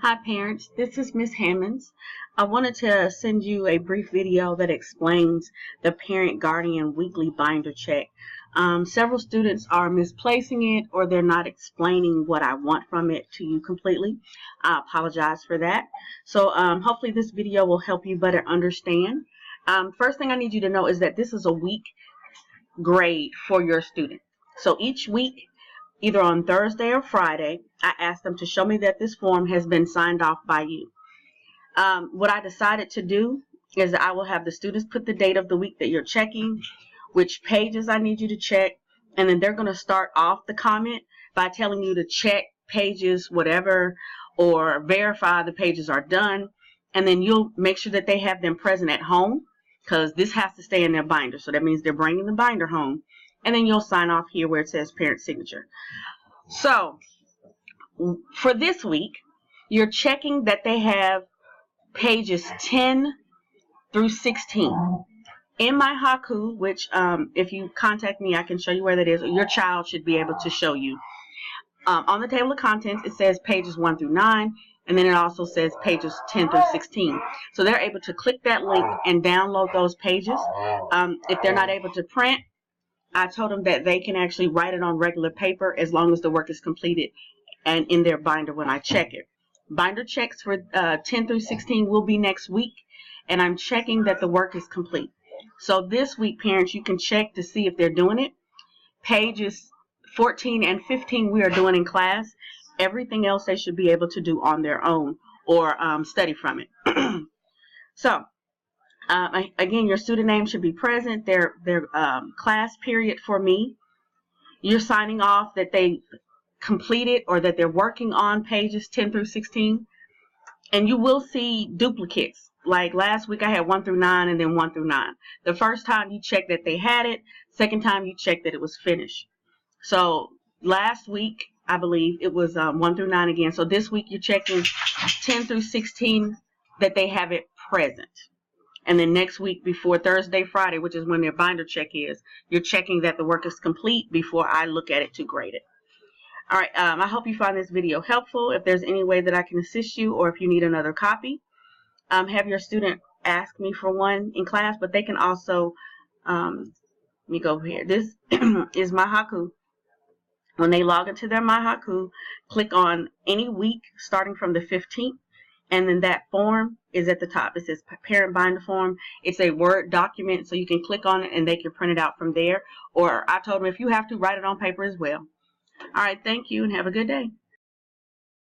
Hi parents, this is Miss Hammonds. I wanted to send you a brief video that explains the parent-guardian weekly binder check. Several students are misplacing it or they're not explaining what I want from it to you completely. I apologize for that. So hopefully this video will help you better understand. First thing I need you to know is that this is a week grade for your student. So each week, either on Thursday or Friday, I asked them to show me that this form has been signed off by you. What I decided to do is I will have the students put the date of the week that you're checking, which pages I need you to check, and then they're going to start off the comment by telling you to check pages, whatever, or verify the pages are done, and then you'll make sure that they have them present at home, because this has to stay in their binder, so that means they're bringing the binder home. And then you'll sign off here where it says parent signature. So for this week, you're checking that they have pages 10 through 16. In my Haku, which if you contact me, I can show you where that is, or your child should be able to show you. On the table of contents, it says pages 1 through 9, and then it also says pages 10 through 16. So they're able to click that link and download those pages. If they're not able to print, I told them that they can actually write it on regular paper as long as the work is completed and in their binder when I check it. Binder checks for 10 through 16 will be next week, and I'm checking that the work is complete. So this week, parents, you can check to see if they're doing it. Pages 14 and 15 we are doing in class. Everything else they should be able to do on their own or study from it. So again, your student name should be present, their class period for me. You're signing off that they completed or that they're working on pages 10 through 16. And you will see duplicates. Like last week I had 1 through 9 and then 1 through 9. The first time you checked that they had it, second time you checked that it was finished. So last week, I believe, it was 1 through 9 again. So this week you're checking 10 through 16 that they have it present. And then next week, before Thursday, Friday, which is when their binder check is, you're checking that the work is complete before I look at it to grade it. All right, I hope you find this video helpful. If there's any way that I can assist you or if you need another copy, have your student ask me for one in class, but they can also, let me go over here. This is my Haku. When they log into their My Haku, click on any week starting from the 15th. And then that form is at the top. It says parent binder form. It's a Word document, so you can click on it and they can print it out from there. Or I told them if you have to, write it on paper as well. All right, thank you and have a good day.